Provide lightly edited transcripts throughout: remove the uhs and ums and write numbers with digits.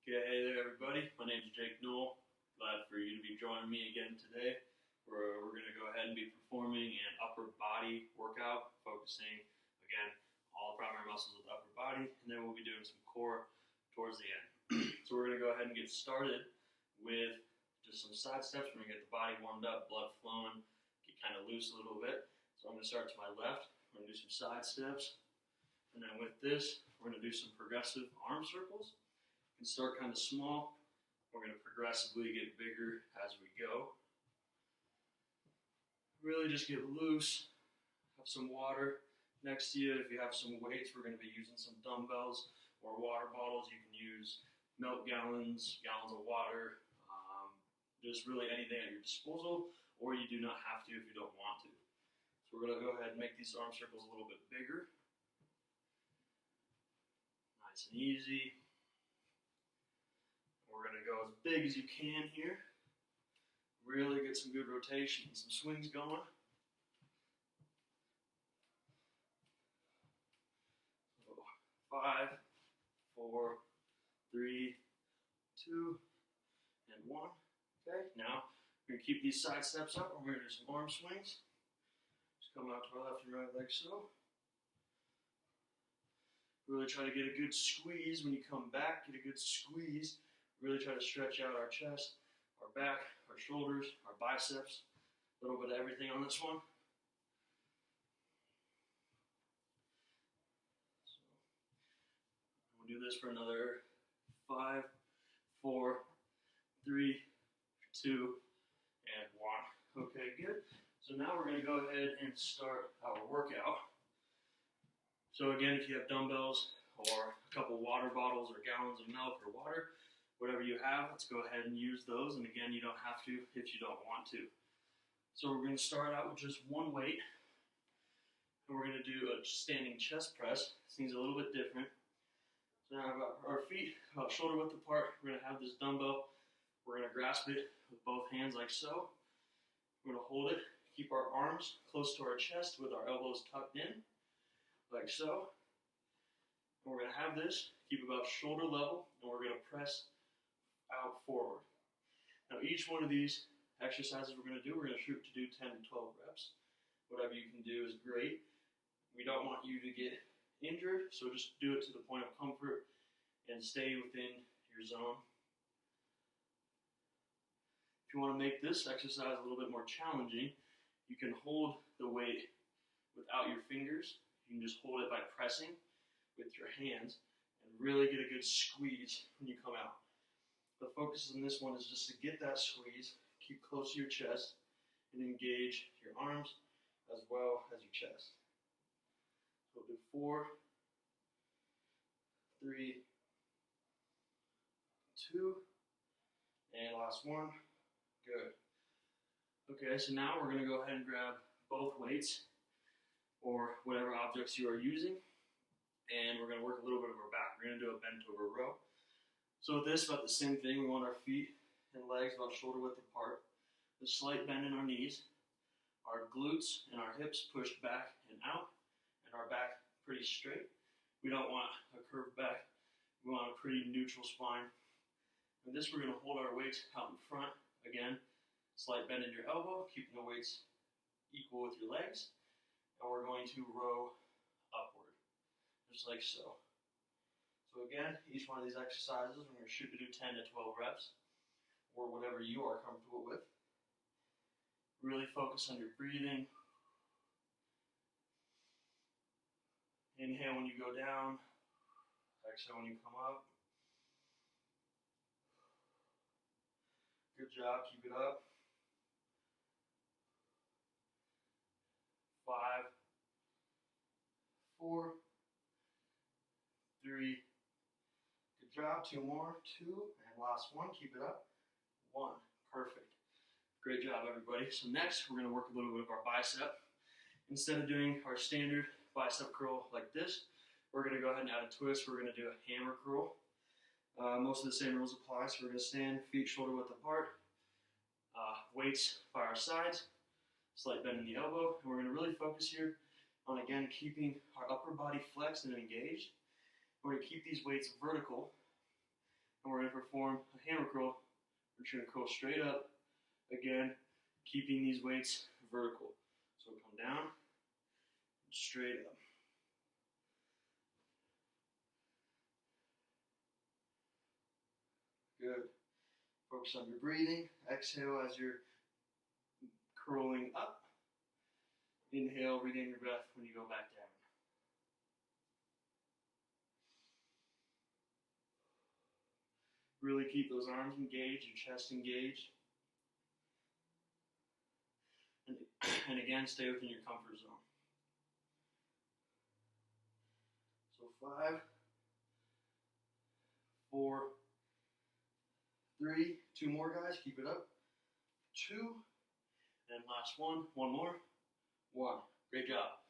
Yeah, hey there everybody. My name is Jake Newell. Glad for you to be joining me again today. We're going to go ahead and be performing an upper body workout, focusing, again, all the primary muscles of the upper body, and then we'll be doing some core towards the end. So we're going to go ahead and get started with just some side steps. We're going to get the body warmed up, blood flowing, get kind of loose a little bit. So I'm going to start to my left. We're going to do some side steps. And then with this, we're going to do some progressive arm circles. And start kind of small. We're going to progressively get bigger as we go. Really just get loose. Have some water next to you. If you have some weights, we're going to be using some dumbbells or water bottles. You can use milk gallons, gallons of water, just really anything at your disposal, or you do not have to if you don't want to. So we're going to go ahead and make these arm circles a little bit bigger. Nice and easy. We're going to go as big as you can here. Really get some good rotation and some swings going. So 5, 4, 3, 2, and 1. Okay, now we're going to keep these side steps up and we're going to do some arm swings. Just come out to our left and right like so. Really try to get a good squeeze when you come back. Get a good squeeze. Really try to stretch out our chest, our back, our shoulders, our biceps, a little bit of everything on this one. So we'll do this for another 5, 4, 3, 2, and 1. Okay, good. So now we're going to go ahead and start our workout. So again, if you have dumbbells or a couple water bottles or gallons of milk or water, whatever you have, let's go ahead and use those. And again, you don't have to if you don't want to. So we're going to start out with just one weight. And we're going to do a standing chest press. This thing's a little bit different. So now I've got our feet about shoulder width apart. We're going to have this dumbbell. We're going to grasp it with both hands like so. We're going to hold it. Keep our arms close to our chest with our elbows tucked in, like so. And we're going to have this, keep about shoulder level, and we're going to press out forward. Now each one of these exercises we're going to shoot to do 10 to 12 reps. Whatever you can do is great. We don't want you to get injured, so just do it to the point of comfort and stay within your zone. If you want to make this exercise a little bit more challenging, you can hold the weight without your fingers. You can just hold it by pressing with your hands and really get a good squeeze when you come out. The focus on this one is just to get that squeeze, keep close to your chest, and engage your arms as well as your chest. So we'll do 4, 3, 2, and last one. Good. Okay, so now we're going to go ahead and grab both weights or whatever objects you are using, and we're going to work a little bit of our back. We're going to do a bent over row. So with this, about the same thing. We want our feet and legs about shoulder width apart. A slight bend in our knees. Our glutes and our hips pushed back and out. And our back pretty straight. We don't want a curved back. We want a pretty neutral spine. And this, we're going to hold our weights out in front. Again, slight bend in your elbow, keeping the weights equal with your legs. And we're going to row upward, just like so. So again, each one of these exercises, we're going to shoot to do 10 to 12 reps, or whatever you are comfortable with. Really focus on your breathing. Inhale when you go down, exhale when you come up. Good job, keep it up. 5, 4, 3, good job, 2 more, 2, and last one, keep it up, 1, perfect. Great job, everybody. So next, we're going to work a little bit of our bicep. Instead of doing our standard bicep curl like this, we're going to go ahead and add a twist. We're going to do a hammer curl. Most of the same rules apply, so we're going to stand, feet shoulder width apart, weights by our sides, slight bend in the elbow, and we're going to really focus here on, again, keeping our upper body flexed and engaged. We're going to keep these weights vertical, and we're going to perform a hammer curl, we're just going to curl straight up, again, keeping these weights vertical. So come down, straight up. Good. Focus on your breathing. Exhale as you're curling up. Inhale, regain your breath when you go back down. Really keep those arms engaged, your chest engaged. And again, stay within your comfort zone. So 5, 4, 3, 2 more guys, keep it up. 2, and last one more. 1. Great job.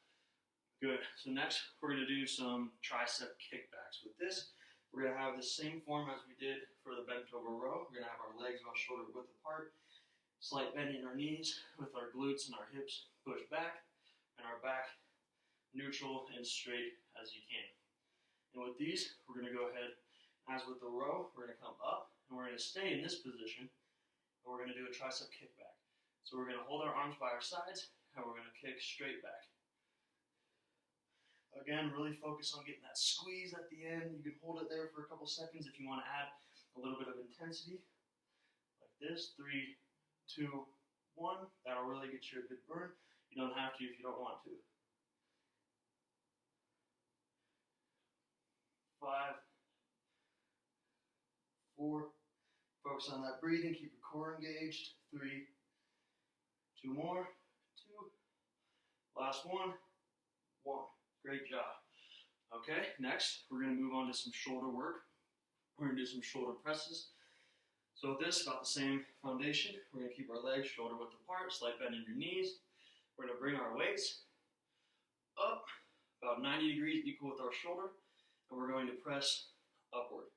Good. So next, we're going to do some tricep kickbacks. With this, we're going to have the same form as we did for the bent over row. We're going to have our legs about shoulder width apart, slight bend in our knees with our glutes and our hips pushed back, and our back neutral and straight as you can. And with these, we're going to go ahead, as with the row, we're going to come up, and we're going to stay in this position, and we're going to do a tricep kickback. So we're going to hold our arms by our sides, and we're going to kick straight back. Again, really focus on getting that squeeze at the end. You can hold it there for a couple seconds if you want to add a little bit of intensity. Like this, 3, 2, 1. That'll really get you a good burn. You don't have to if you don't want to. 5, 4. Focus on that breathing. Keep your core engaged. 3, 2 more. 2. Last one. 1. Great job. Okay, next we're going to move on to some shoulder work. We're going to do some shoulder presses. So with this, about the same foundation. We're going to keep our legs shoulder width apart, slight bend in your knees. We're going to bring our weights up about 90 degrees equal with our shoulder, and we're going to press upward.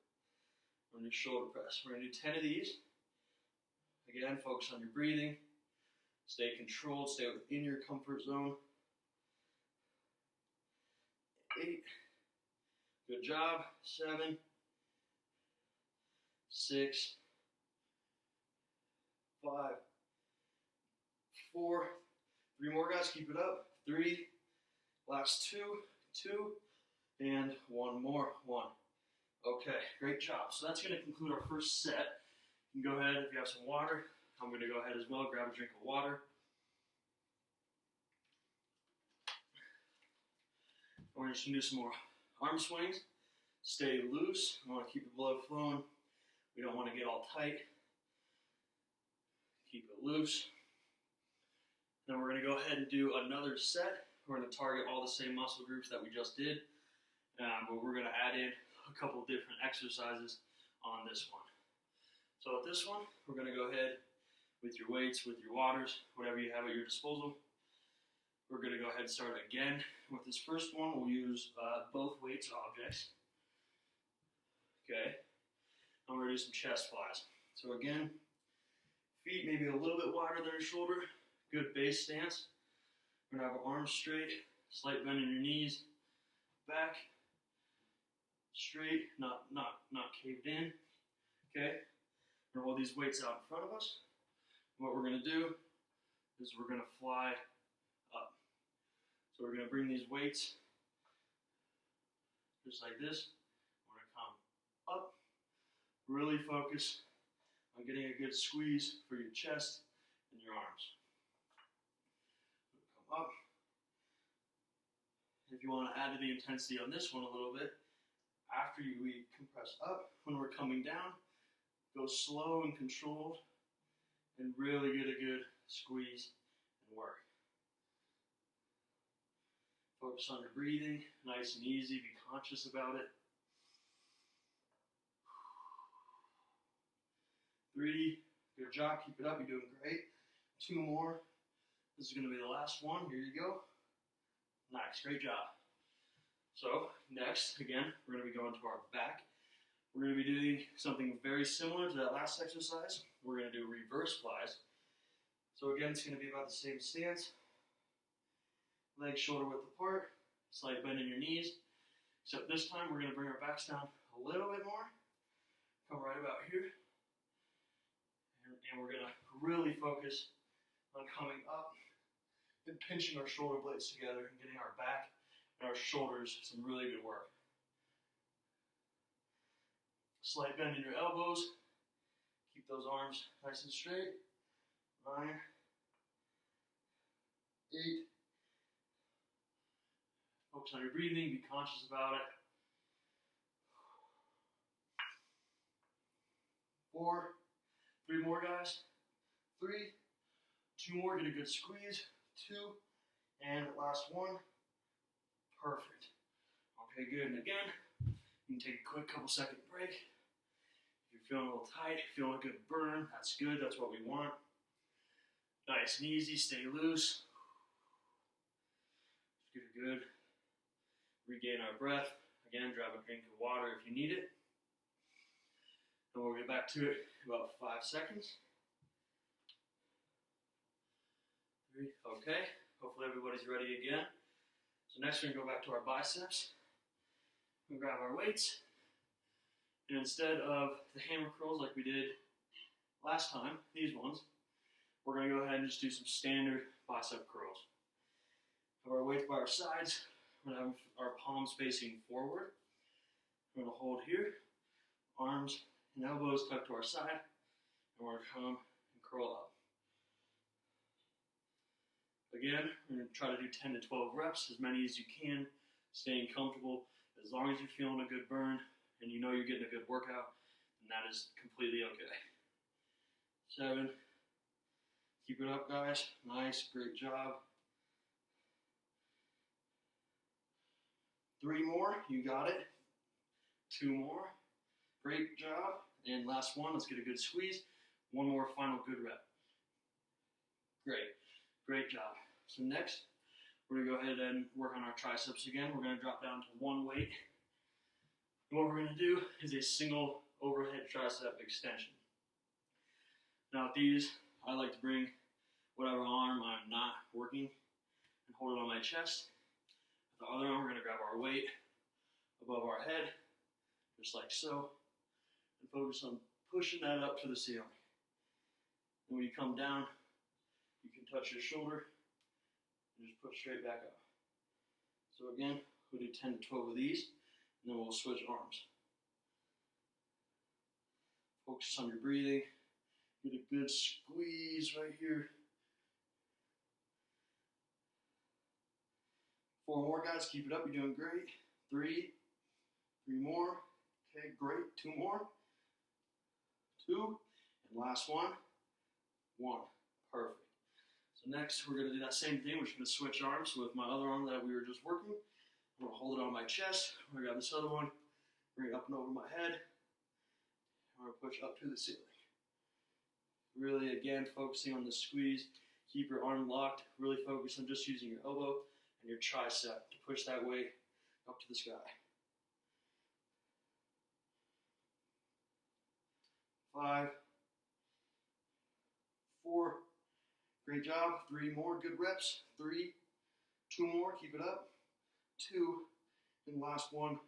We're going to do shoulder press. We're going to do 10 of these. Again, focus on your breathing. Stay controlled, stay within your comfort zone. 8. Good job. 7. 6. 5. 4. 3 more guys. Keep it up. 3. Last 2. 2. And 1 more. 1. Okay. Great job. So that's going to conclude our first set. You can go ahead if you have some water. I'm going to go ahead as well. Grab a drink of water. We're just going to do some more arm swings. Stay loose. We want to keep the blood flowing. We don't want to get all tight. Keep it loose. Then we're going to go ahead and do another set. We're going to target all the same muscle groups that we just did, but we're going to add in a couple different exercises on this one. So with this one, we're going to go ahead with your weights, with your waters, whatever you have at your disposal. We're going to go ahead and start again. With this first one, we'll use both weights or objects. Okay. And we're going to do some chest flies. So again, feet maybe a little bit wider than your shoulder. Good base stance. We're going to have our arms straight, slight bend in your knees, back, straight, not caved in. Okay. We're going to hold these weights out in front of us. What we're going to do is we're going to fly up. So we're going to bring these weights just like this. We're going to come up. Really focus on getting a good squeeze for your chest and your arms. Come up. If you want to add to the intensity on this one a little bit, after we compress up, when we're coming down, go slow and controlled and really get a good squeeze and work. Focus on your breathing, nice and easy, be conscious about it. 3, good job, keep it up, you're doing great. 2 more, this is going to be the last one, here you go. Nice, great job. So, next, again, we're going to be going to our back. We're going to be doing something very similar to that last exercise. We're going to do reverse flies. So again, it's going to be about the same stance. Legs shoulder width apart, slight bend in your knees. Except this time we're going to bring our backs down a little bit more. Come right about here. And we're gonna really focus on coming up and pinching our shoulder blades together and getting our back and our shoulders some really good work. Slight bend in your elbows. Keep those arms nice and straight. 9, 8. Focus on your breathing. Be conscious about it. 4. 3 more, guys. 3. 2 more. Get a good squeeze. 2. And last one. Perfect. Okay, good. And again, you can take a quick couple second break. If you're feeling a little tight, feeling a good burn, that's good. That's what we want. Nice and easy. Stay loose. Just get it good. Regain our breath. Again, grab a drink of water if you need it. And we'll get back to it in about 5 seconds. 3. Okay. Hopefully everybody's ready again. So next we're going to go back to our biceps. We'll grab our weights. And instead of the hammer curls like we did last time, these ones, we're going to go ahead and just do some standard bicep curls. Have our weights by our sides. We're going to have our palms facing forward. We're going to hold here, arms and elbows tucked to our side, and we're going to come and curl up. Again, we're going to try to do 10 to 12 reps, as many as you can, staying comfortable. As long as you're feeling a good burn and you know you're getting a good workout, then that is completely okay. 7. Keep it up, guys. Nice, great job. 3 more, you got it. 2 more, great job. And last one, let's get a good squeeze. 1 more final good rep. Great, great job. So next, we're gonna go ahead and work on our triceps again. We're gonna drop down to 1 weight. And what we're gonna do is a single overhead tricep extension. Now with these, I like to bring whatever arm I'm not working and hold it on my chest. With the other arm, we're gonna grab our weight above our head, just like so, and focus on pushing that up to the ceiling. And when you come down, you can touch your shoulder and just push straight back up. So again, we'll do 10 to 12 of these, and then we'll switch arms. Focus on your breathing. Get a good squeeze right here. 4 more, guys. Keep it up. You're doing great. 3. 3 more. Okay, great. 2 more. 2. And last one. 1. Perfect. So next, we're going to do that same thing. We're just going to switch arms. So with my other arm that we were just working, I'm going to hold it on my chest. I'm going to grab this other one, bring it up and over my head. I'm going to push up to the ceiling. Really, again, focusing on the squeeze. Keep your arm locked. Really focus on just using your elbow and your tricep to push that weight up to the sky. 5. 4. Great job. 3 more good reps. 3. 2 more. Keep it up. 2. And last one.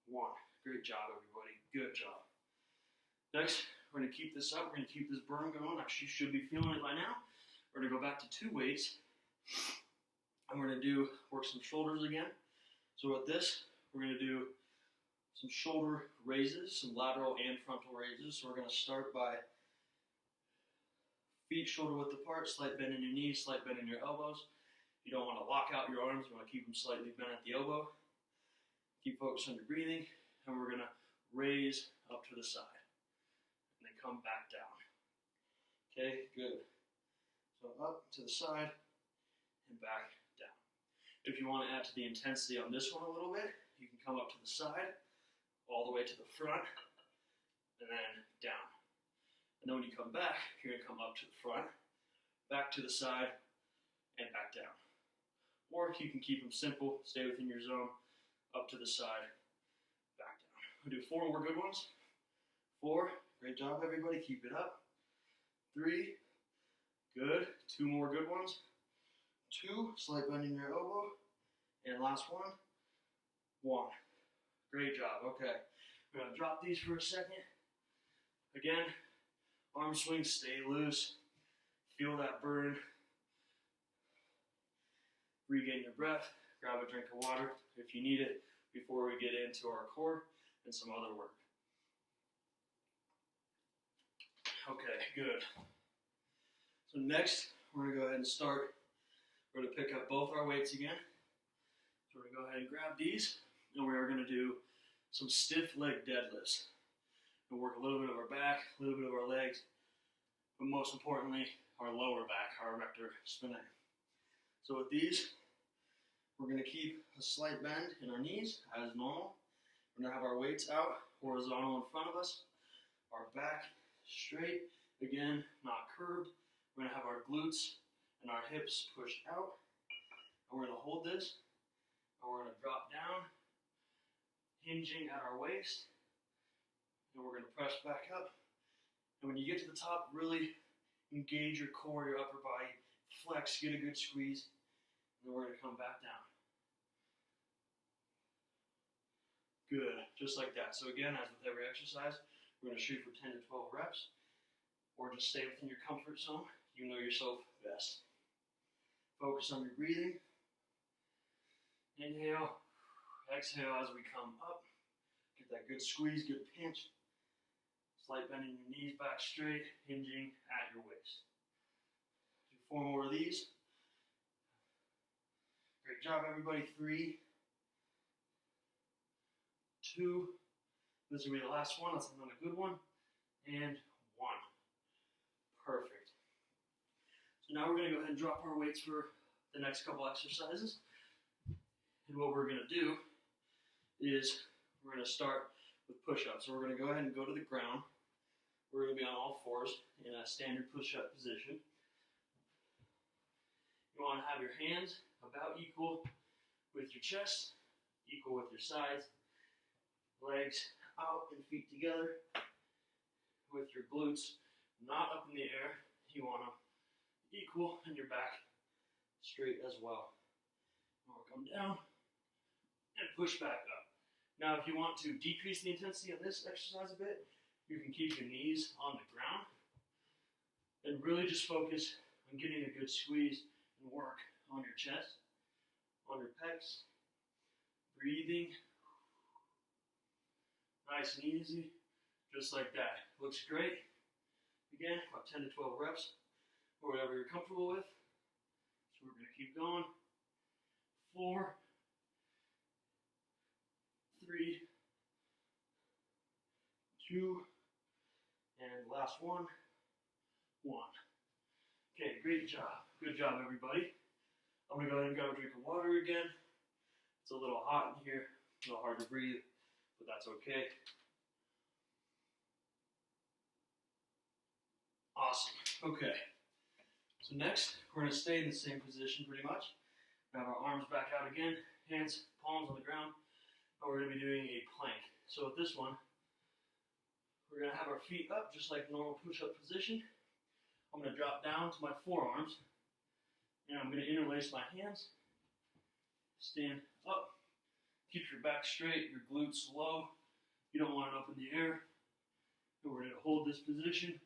1. Great job, everybody. Good job. Next, we're going to keep this up. We're going to keep this burn going. Actually, you should be feeling it by now. We're going to go back to 2 weights. And we're going to work some shoulders again. So with this, we're going to do some shoulder raises, some lateral and frontal raises. So we're going to start by feet shoulder width apart, slight bend in your knees, slight bend in your elbows. You don't want to lock out your arms. You want to keep them slightly bent at the elbow. Keep focused on your breathing. And we're going to raise up to the side. And then come back down. Okay, good. So up to the side and back down. If you want to add to the intensity on this one a little bit, you can come up to the side, all the way to the front, and then down. And then when you come back, you're going to come up to the front, back to the side, and back down. Or you can keep them simple, stay within your zone, up to the side, back down. We'll do 4 more good ones. 4, great job everybody, keep it up. 3, good. 2 more good ones. 2, slight bend in your elbow. And last one, 1. Great job, okay. We're gonna drop these for a second. Again, Arm swings, stay loose. Feel that burn. Regain your breath. Grab a drink of water if you need it before we get into our core and some other work. Okay, good. So next, we're going to go ahead and start. We're going to pick up both our weights again. So we're going to go ahead and grab these, and we are going to do some stiff leg deadlifts. We'll work a little bit of our back, a little bit of our legs, but most importantly, our lower back, our rector spinae. So with these, we're going to keep a slight bend in our knees as normal. We're going to have our weights out, horizontal in front of us, our back straight, again, not curved. We're going to have our glutes and our hips pushed out, and we're going to hold this, and we're going to drop down, hinging at our waist, and we're going to press back up. And when you get to the top, really engage your core, your upper body, flex, get a good squeeze, and then we're going to come back down. Good, just like that. So again, as with every exercise, we're going to shoot for 10 to 12 reps, or just stay within your comfort zone. You know yourself best. Focus on your breathing. Inhale, exhale as we come up. Get that good squeeze, good pinch. Slight bend in your knees, back straight, hinging at your waist. Do 4 more of these. Great job, everybody. 3, 2. This will be the last one. Let's end on a good one. And 1. Perfect. So now we're going to go ahead and drop our weights for the next couple exercises. And what we're going to do is we're going to start with push-ups. So we're going to go ahead and go to the ground. We're going to be on all fours in a standard push-up position. You want to have your hands about equal with your chest, equal with your sides, legs out and feet together, with your glutes not up in the air. You want them equal and your back straight as well. Now we'll come down and push back up. Now if you want to decrease the intensity of this exercise a bit, you can keep your knees on the ground and really just focus on getting a good squeeze and work on your chest, on your pecs, breathing, nice and easy, just like that. Looks great. Again, about 10 to 12 reps, or whatever you're comfortable with. So we're going to keep going. 4, 3, 2, and last one, 1. Okay, great job. Good job, everybody. I'm going to go ahead and grab a drink of water again. It's a little hot in here, a little hard to breathe, but that's okay. Awesome. Okay. So next, we're going to stay in the same position pretty much. We have our arms back out again, hands, palms on the ground, and we're going to be doing a plank. So with this one, we're going to have our feet up just like normal push-up position. I'm going to drop down to my forearms, and I'm going to interlace my hands, stand up, keep your back straight, your glutes low. You don't want it up in the air. And we're going to hold this position.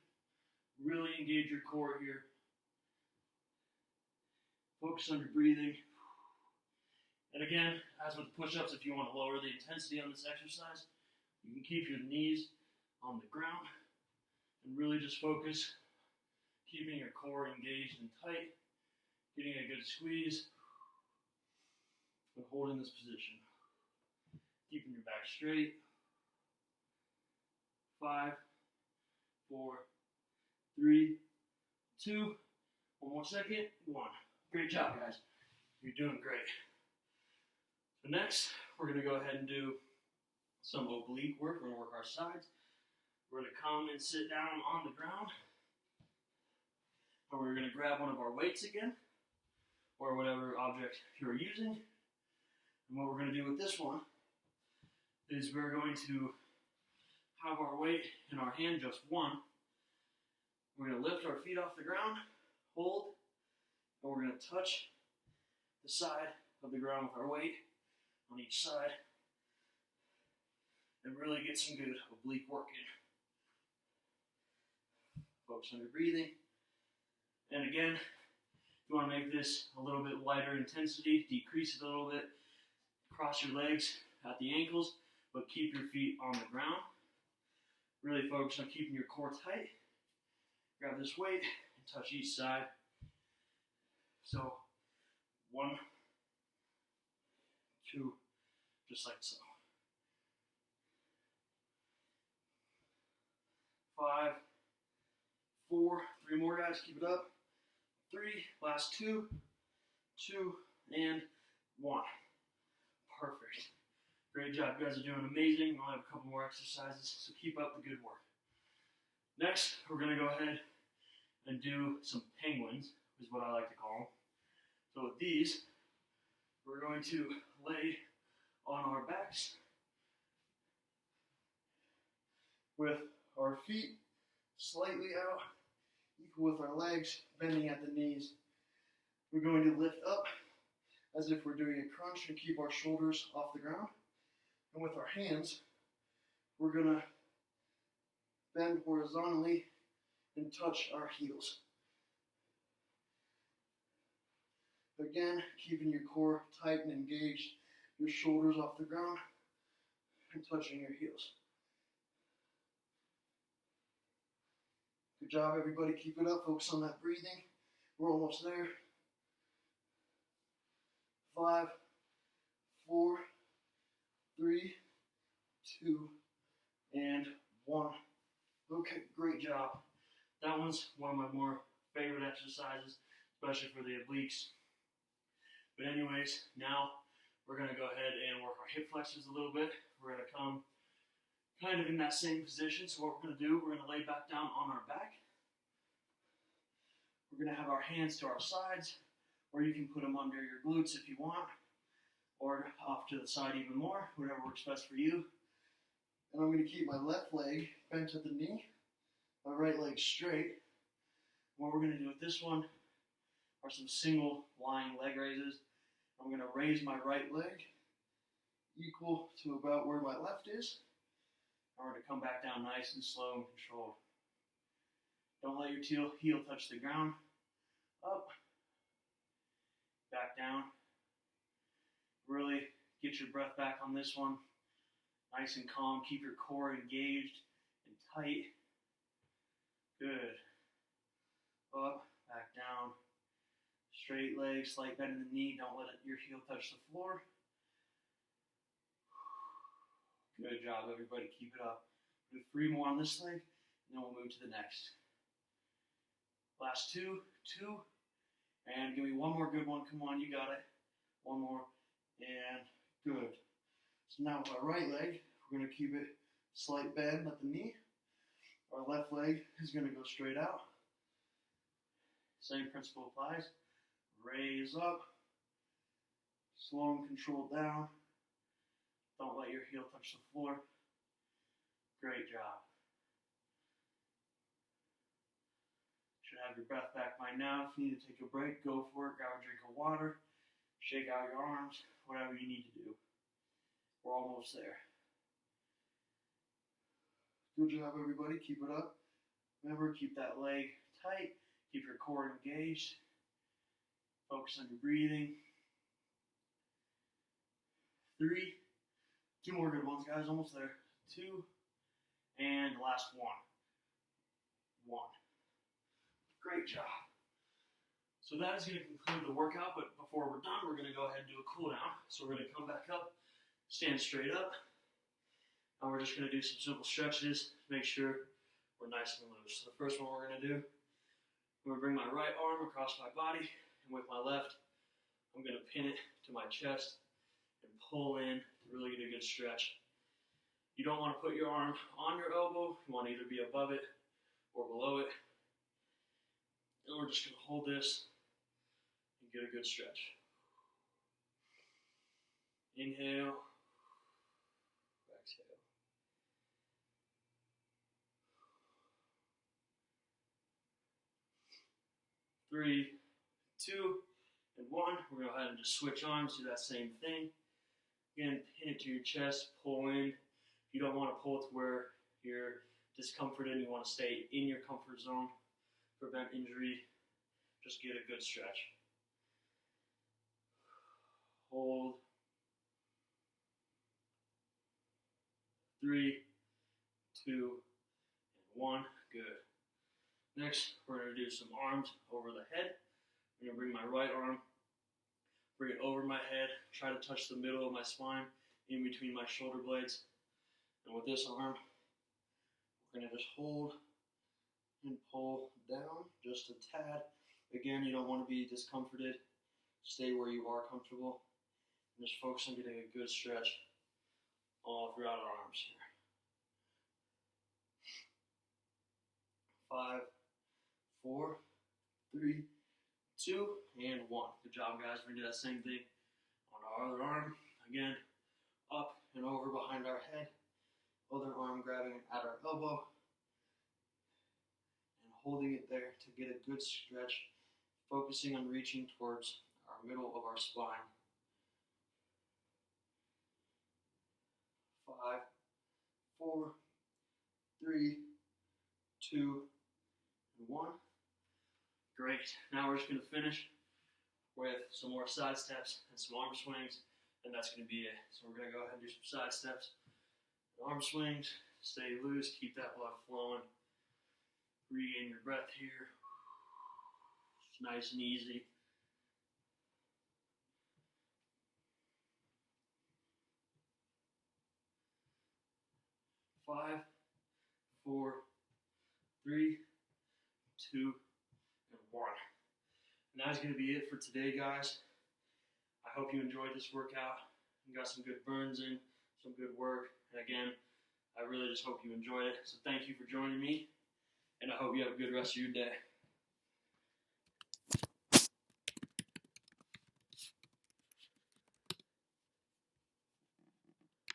Really engage your core here. Focus on your breathing. And again, as with push-ups, if you want to lower the intensity on this exercise, you can keep your knees on the ground and really just focus, keeping your core engaged and tight, getting a good squeeze, and holding this position. Keeping your back straight. 5, 4, 3, 2, 1 more second, 1. Great job, guys. You're doing great. So next, we're going to go ahead and do some oblique work. We're going to work our sides. We're going to come and sit down on the ground. And we're going to grab one of our weights again, or whatever object you're using. And what we're going to do with this one is we're going to have our weight in our hand, just one. We're going to lift our feet off the ground, hold, and we're going to touch the side of the ground with our weight on each side and really get some good oblique work in. Focus on your breathing. And again, if you want to make this a little bit lighter intensity, decrease it a little bit. Cross your legs at the ankles, but keep your feet on the ground. Really focus on keeping your core tight. Grab this weight and touch each side. So 1, 2, just like so. 5, 4, 3 more guys, keep it up. 3, last 2, 2, and 1. Perfect. Great job, you guys are doing amazing. I'll have a couple more exercises, so keep up the good work. Next, we're gonna go ahead and do some penguins, is what I like to call them. So with these, we're going to lay on our backs with our feet slightly out, equal with our legs bending at the knees. We're going to lift up as if we're doing a crunch and keep our shoulders off the ground. And with our hands, we're going to bend horizontally and touch our heels. Again, keeping your core tight and engaged, your shoulders off the ground, and touching your heels. Good job, everybody. Keep it up. Focus on that breathing. We're almost there. 5, 4, 3, 2, and 1. Okay, great job. That one's one of my more favorite exercises, especially for the obliques. But anyways, now we're going to go ahead and work our hip flexors a little bit. We're going to come kind of in that same position. So what we're going to do, we're going to lay back down on our back. We're going to have our hands to our sides, or you can put them under your glutes if you want, or off to the side even more, whatever works best for you. And I'm going to keep my left leg bent at the knee, my right leg straight. What we're going to do with this one are some single lying leg raises. I'm going to raise my right leg equal to about where my left is. And we're going to come back down nice and slow and controlled. Don't let your heel touch the ground. Up, back down. Really get your breath back on this one. Nice and calm. Keep your core engaged and tight. Good. Up, back down. Straight leg, slight bend in the knee. Don't let your heel touch the floor. Good job, everybody. Keep it up. Do 3 more on this leg, and then we'll move to the next. Last 2, 2, and give me one more good one. Come on, you got it. One more, and good. So now with our right leg, we're going to keep it slight bend at the knee. Our left leg is going to go straight out. Same principle applies. Raise up, slow and controlled down. Don't let your heel touch the floor. Great job. Should have your breath back by now. If you need to take a break, go for it. Grab a drink of water, shake out your arms, whatever you need to do. We're almost there. Good job, everybody. Keep it up. Remember, keep that leg tight. Keep your core engaged. Focus on your breathing. 3, 2 more good ones, guys. Almost there. 2, and last 1. 1. Great job. So that is going to conclude the workout, but before we're done, we're going to go ahead and do a cool down. So we're going to come back up, stand straight up, and we're just going to do some simple stretches, make sure we're nice and loose. So the first one we're going to do, I'm going to bring my right arm across my body, and with my left, I'm going to pin it to my chest and pull in to really get a good stretch. You don't want to put your arm on your elbow. You want to either be above it or below it. And we're just going to hold this and get a good stretch. Inhale. Exhale. Three, 2, and 1. We're going to go ahead and just switch arms, do that same thing. Again, pin it to your chest, pull in. If you don't want to pull it to where you're discomforted and you want to stay in your comfort zone, prevent injury, just get a good stretch. Hold. 3, 2, and 1. Good. Next, we're going to do some arms over the head. I'm going to bring my right arm, bring it over my head, try to touch the middle of my spine in between my shoulder blades. And with this arm, we're going to just hold and pull down just a tad. Again, you don't want to be discomforted. Stay where you are comfortable. And just focus on getting a good stretch all throughout our arms here. 5, 4, 3, 2, and 1. Good job, guys. We're going to do that same thing on our other arm. Again, up and over behind our head. Other arm grabbing at our elbow. And holding it there to get a good stretch. Focusing on reaching towards our middle of our spine. 5, 4, 3, 2, and 1. Great. Now we're just going to finish with some more side steps and some arm swings, and that's going to be it. So we're going to go ahead and do some side steps and arm swings. Stay loose, keep that blood flowing. Regain your breath here. It's nice and easy. Five, 4, 3, 2, and 1. And that's going to be it for today, guys. I hope you enjoyed this workout and got some good burns in, some good work. And again, I really just hope you enjoyed it. So thank you for joining me, and I hope you have a good rest of your day.